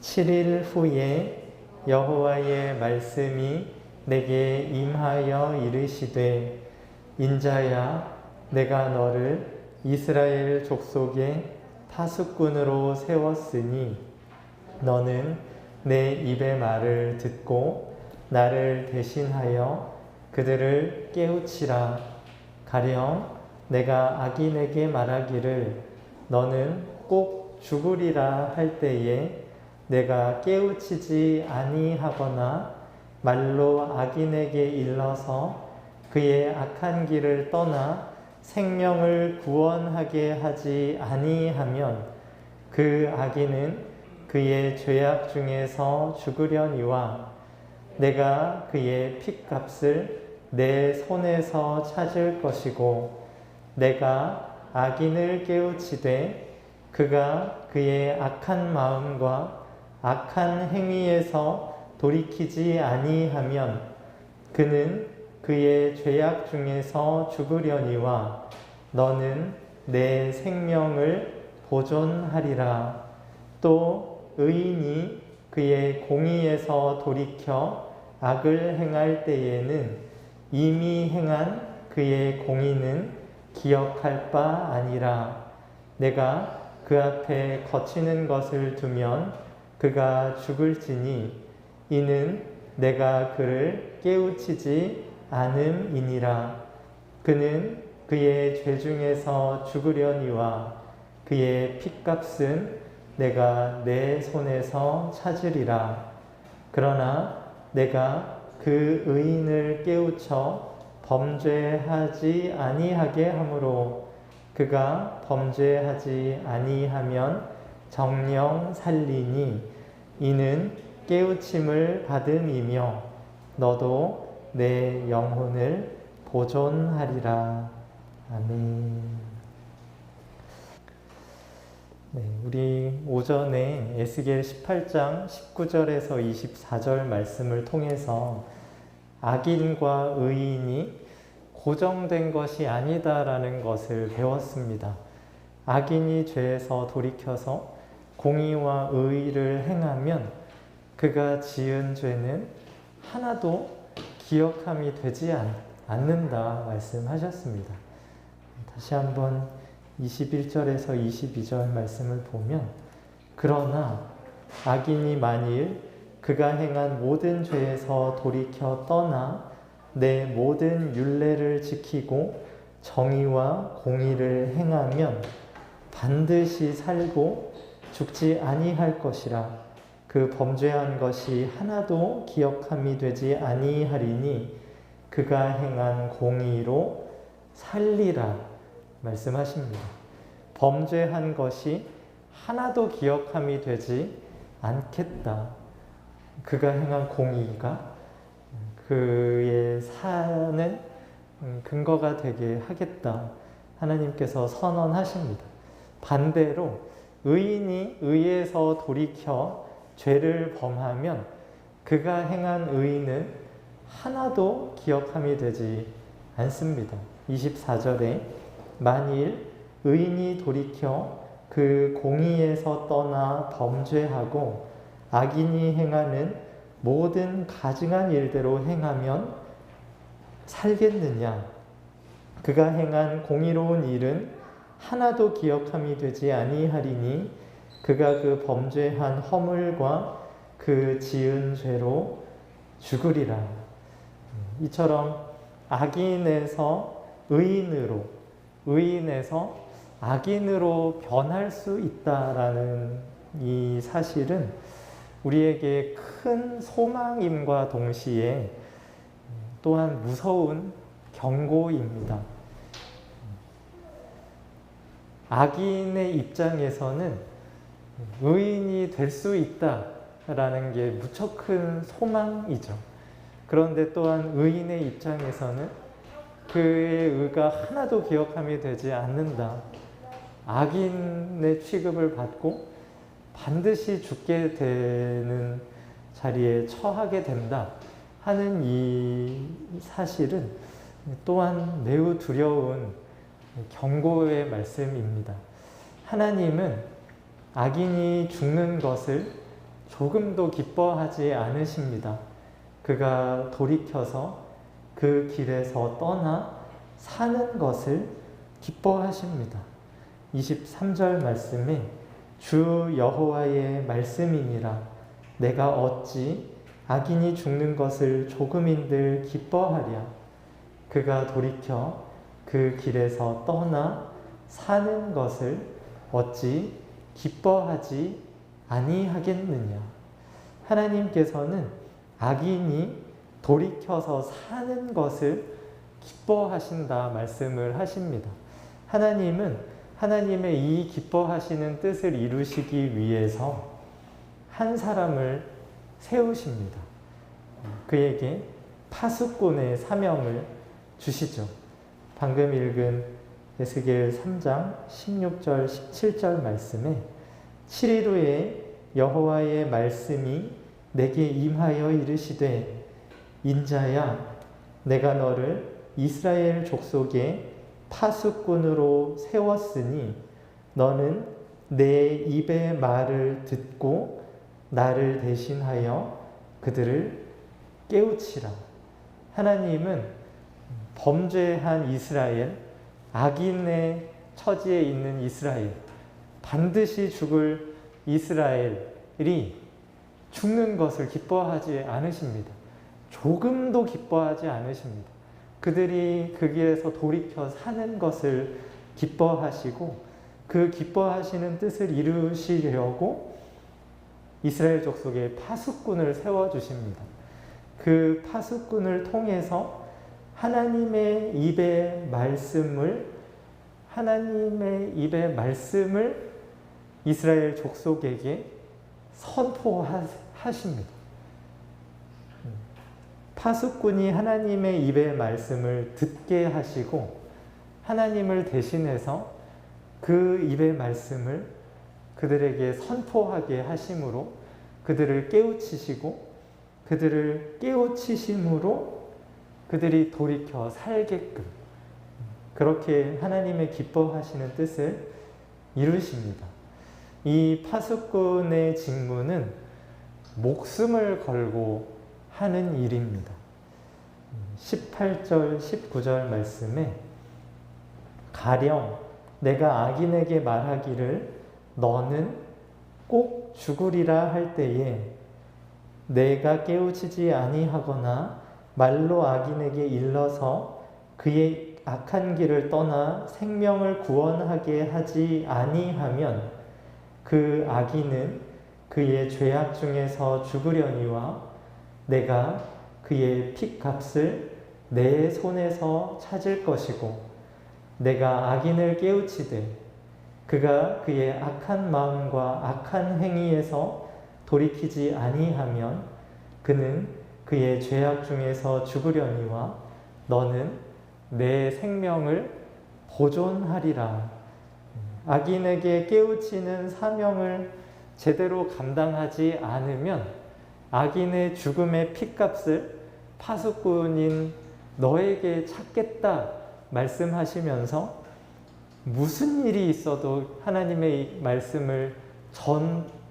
7일 후에 여호와의 말씀이 내게 임하여 이르시되 인자야 내가 너를 이스라엘 족속의 타수꾼으로 세웠으니 너는 내 입의 말을 듣고 나를 대신하여 그들을 깨우치라. 가령 내가 악인에게 말하기를 너는 꼭 죽으리라 할 때에 내가 깨우치지 아니하거나 말로 악인에게 일러서 그의 악한 길을 떠나 생명을 구원하게 하지 아니하면 그 악인은 그의 죄악 중에서 죽으려니와 내가 그의 핏값을 내 손에서 찾을 것이고 내가 악인을 깨우치되 그가 그의 악한 마음과 악한 행위에서 돌이키지 아니하면 그는 그의 죄악 중에서 죽으려니와 너는 내 생명을 보존하리라. 또 의인이 그의 공의에서 돌이켜 악을 행할 때에는 이미 행한 그의 공의는 기억할 바 아니라 내가 그 앞에 거치는 것을 두면 그가 죽을지니 이는 내가 그를 깨우치지 않음이니라. 그는 그의 죄 중에서 죽으려니와 그의 핏값은 내가 내 손에서 찾으리라. 그러나 내가 그 의인을 깨우쳐 범죄하지 아니하게 하므로 그가 범죄하지 아니하면 정령 살리니 이는 깨우침을 받음이며 너도 내 영혼을 보존하리라. 아멘. 네, 우리 오전에 에스겔 18장 19절에서 24절 말씀을 통해서 악인과 의인이 고정된 것이 아니다라는 것을 배웠습니다. 악인이 죄에서 돌이켜서 공의와 의를 행하면 그가 지은 죄는 하나도 기억함이 되지 않는다 말씀하셨습니다. 다시 한번 21절에서 22절 말씀을 보면 그러나 악인이 만일 그가 행한 모든 죄에서 돌이켜 떠나 내 모든 율례를 지키고 정의와 공의를 행하면 반드시 살고 죽지 아니할 것이라. 그 범죄한 것이 하나도 기억함이 되지 아니하리니 그가 행한 공의로 살리라 말씀하십니다. 범죄한 것이 하나도 기억함이 되지 않겠다. 그가 행한 공의가 그의 사는 근거가 되게 하겠다. 하나님께서 선언하십니다. 반대로 의인이 의에서 돌이켜 죄를 범하면 그가 행한 의는 하나도 기억함이 되지 않습니다. 24절에 만일 의인이 돌이켜 그 공의에서 떠나 범죄하고 악인이 행하는 모든 가증한 일대로 행하면 살겠느냐? 그가 행한 공의로운 일은 하나도 기억함이 되지 아니하리니 그가 그 범죄한 허물과 그 지은 죄로 죽으리라. 이처럼 악인에서 의인으로, 의인에서 악인으로 변할 수 있다라는 이 사실은 우리에게 큰 소망임과 동시에 또한 무서운 경고입니다. 악인의 입장에서는 의인이 될 수 있다라는 게 무척 큰 소망이죠. 그런데 또한 의인의 입장에서는 그의 의가 하나도 기억함이 되지 않는다. 악인의 취급을 받고 반드시 죽게 되는 자리에 처하게 된다 하는 이 사실은 또한 매우 두려운 경고의 말씀입니다. 하나님은 악인이 죽는 것을 조금도 기뻐하지 않으십니다. 그가 돌이켜서 그 길에서 떠나 사는 것을 기뻐하십니다. 23절 말씀에 주 여호와의 말씀이니라 내가 어찌 악인이 죽는 것을 조금인들 기뻐하랴. 그가 돌이켜 그 길에서 떠나 사는 것을 어찌 기뻐하지 아니하겠느냐. 하나님께서는 악인이 돌이켜서 사는 것을 기뻐하신다 말씀을 하십니다. 하나님은 하나님의 이 기뻐하시는 뜻을 이루시기 위해서 한 사람을 세우십니다. 그에게 파수꾼의 사명을 주시죠. 방금 읽은 에스겔 3장 16절 17절 말씀에 7일 후에 여호와의 말씀이 내게 임하여 이르시되 인자야 내가 너를 이스라엘 족속의 파수꾼으로 세웠으니 너는 내 입의 말을 듣고 나를 대신하여 그들을 깨우치라. 하나님은 범죄한 이스라엘, 악인의 처지에 있는 이스라엘, 반드시 죽을 이스라엘이 죽는 것을 기뻐하지 않으십니다. 조금도 기뻐하지 않으십니다. 그들이 그 길에서 돌이켜 사는 것을 기뻐하시고 그 기뻐하시는 뜻을 이루시려고 이스라엘 족속에 파수꾼을 세워주십니다. 그 파수꾼을 통해서 하나님의 입의 말씀을 이스라엘 족속에게 선포하십니다. 파수꾼이 하나님의 입의 말씀을 듣게 하시고 하나님을 대신해서 그 입의 말씀을 그들에게 선포하게 하심으로 그들을 깨우치시고 그들을 깨우치심으로 그들이 돌이켜 살게끔 그렇게 하나님의 기뻐하시는 뜻을 이루십니다. 이 파수꾼의 직무는 목숨을 걸고 하는 일입니다. 18절 19절 말씀에 가령 내가 악인에게 말하기를 너는 꼭 죽으리라 할 때에 내가 깨우치지 아니하거나 말로 악인에게 일러서 그의 악한 길을 떠나 생명을 구원하게 하지 아니하면 그 악인은 그의 죄악 중에서 죽으려니와 내가 그의 핏값을 내 손에서 찾을 것이고 내가 악인을 깨우치되 그가 그의 악한 마음과 악한 행위에서 돌이키지 아니하면 그는 그의 죄악 중에서 죽으려니와 너는 내 생명을 보존하리라. 악인에게 깨우치는 사명을 제대로 감당하지 않으면 악인의 죽음의 핏값을 파수꾼인 너에게 찾겠다 말씀하시면서 무슨 일이 있어도 하나님의 말씀을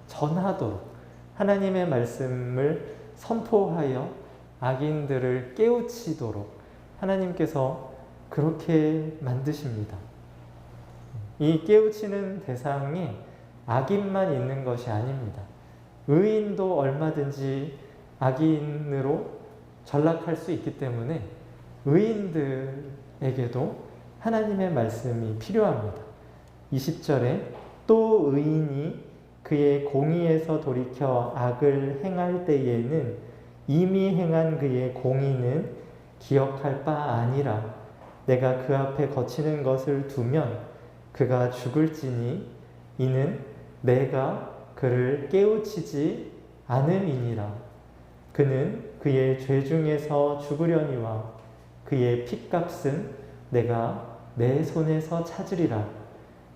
전하도록 하나님의 말씀을 선포하여 악인들을 깨우치도록 하나님께서 그렇게 만드십니다. 이 깨우치는 대상이 악인만 있는 것이 아닙니다. 의인도 얼마든지 악인으로 전락할 수 있기 때문에 의인들에게도 하나님의 말씀이 필요합니다. 20절에 또 의인이 그의 공의에서 돌이켜 악을 행할 때에는 이미 행한 그의 공의는 기억할 바 아니라 내가 그 앞에 거치는 것을 두면 그가 죽을지니 이는 내가 그를 깨우치지 않음이니라. 그는 그의 죄 중에서 죽으려니와 그의 핏값은 내가 내 손에서 찾으리라.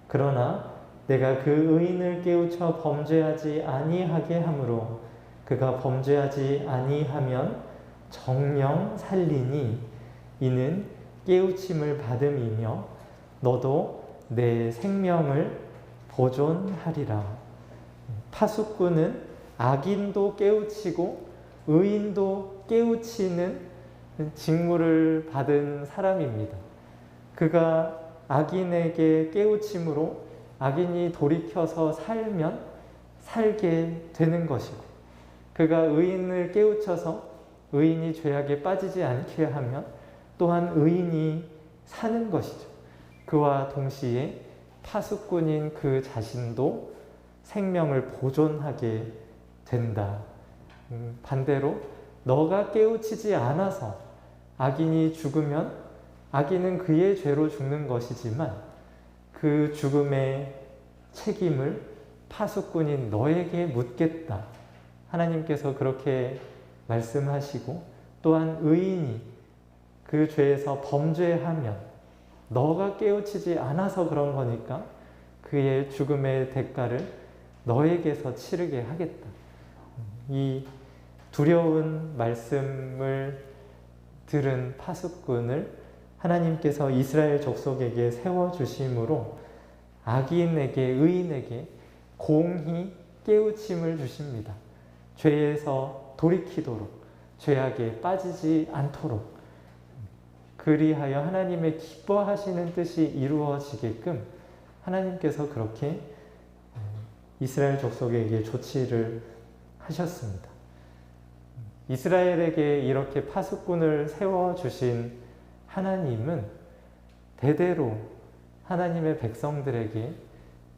그러나 내가 그 의인을 깨우쳐 범죄하지 아니하게 하므로 그가 범죄하지 아니하면 정령 살리니 이는 깨우침을 받음이며 너도 내 생명을 보존하리라. 파수꾼은 악인도 깨우치고 의인도 깨우치는 직무를 받은 사람입니다. 그가 악인에게 깨우침으로 악인이 돌이켜서 살면 살게 되는 것이고, 그가 의인을 깨우쳐서 의인이 죄악에 빠지지 않게 하면 또한 의인이 사는 것이죠. 그와 동시에 파수꾼인 그 자신도 생명을 보존하게 된다. 반대로 너가 깨우치지 않아서 악인이 죽으면 악인은 그의 죄로 죽는 것이지만 그 죽음의 책임을 파수꾼인 너에게 묻겠다. 하나님께서 그렇게 말씀하시고, 또한 의인이 그 죄에서 범죄하면 너가 깨우치지 않아서 그런 거니까 그의 죽음의 대가를 너에게서 치르게 하겠다. 이 두려운 말씀을 들은 파수꾼을 하나님께서 이스라엘 족속에게 세워주심으로 악인에게, 의인에게 공히 깨우침을 주십니다. 죄에서 돌이키도록, 죄악에 빠지지 않도록, 그리하여 하나님의 기뻐하시는 뜻이 이루어지게끔 하나님께서 그렇게 이스라엘 족속에게 조치를 하셨습니다. 이스라엘에게 이렇게 파수꾼을 세워주신 하나님은 대대로 하나님의 백성들에게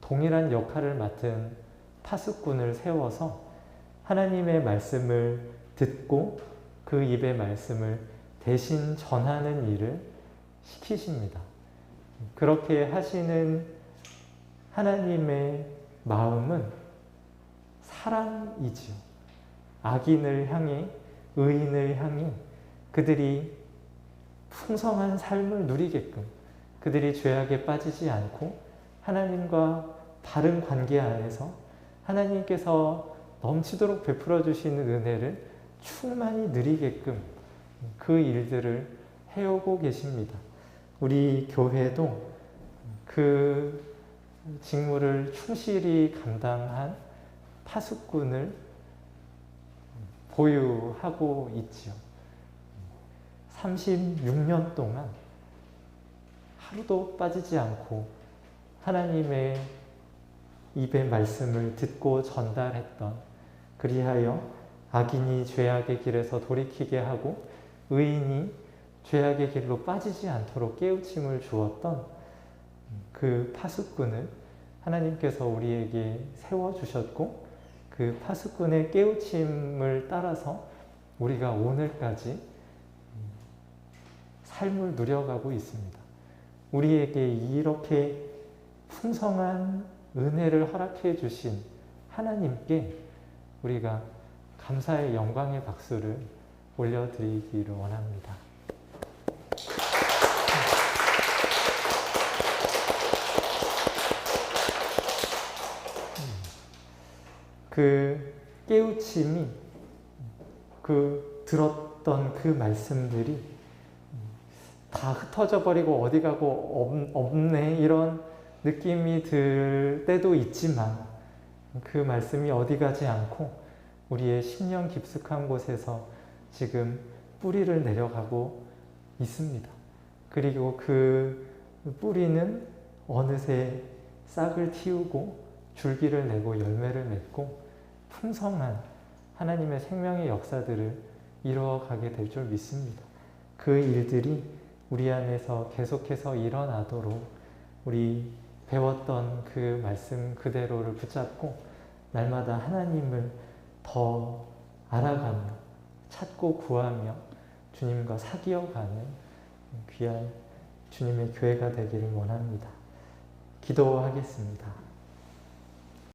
동일한 역할을 맡은 파수꾼을 세워서 하나님의 말씀을 듣고 그 입의 말씀을 대신 전하는 일을 시키십니다. 그렇게 하시는 하나님의 마음은 사랑이지요. 악인을 향해, 의인을 향해 그들이 풍성한 삶을 누리게끔, 그들이 죄악에 빠지지 않고 하나님과 바른 관계 안에서 하나님께서 넘치도록 베풀어 주시는 은혜를 충만히 누리게끔 그 일들을 해오고 계십니다. 우리 교회도 그 직무를 충실히 감당한 파수꾼을 보유하고 있지요. 36년 동안 하루도 빠지지 않고 하나님의 입의 말씀을 듣고 전달했던, 그리하여 악인이 죄악의 길에서 돌이키게 하고 의인이 죄악의 길로 빠지지 않도록 깨우침을 주었던 그 파수꾼을 하나님께서 우리에게 세워주셨고, 그 파수꾼의 깨우침을 따라서 우리가 오늘까지 삶을 누려가고 있습니다. 우리에게 이렇게 풍성한 은혜를 허락해 주신 하나님께 우리가 감사의 영광의 박수를 올려드리기를 원합니다. 그 깨우침이, 그 들었던 그 말씀들이 다 흩어져 버리고 어디 가고 없네 이런 느낌이 들 때도 있지만, 그 말씀이 어디 가지 않고 우리의 심령 깊숙한 곳에서 지금 뿌리를 내려가고 있습니다. 그리고 그 뿌리는 어느새 싹을 틔우고 줄기를 내고 열매를 맺고 풍성한 하나님의 생명의 역사들을 이루어가게 될 줄 믿습니다. 그 일들이 우리 안에서 계속해서 일어나도록 우리 배웠던 그 말씀 그대로를 붙잡고 날마다 하나님을 더 알아가며 찾고 구하며 주님과 사귀어가는 귀한 주님의 교회가 되기를 원합니다. 기도하겠습니다.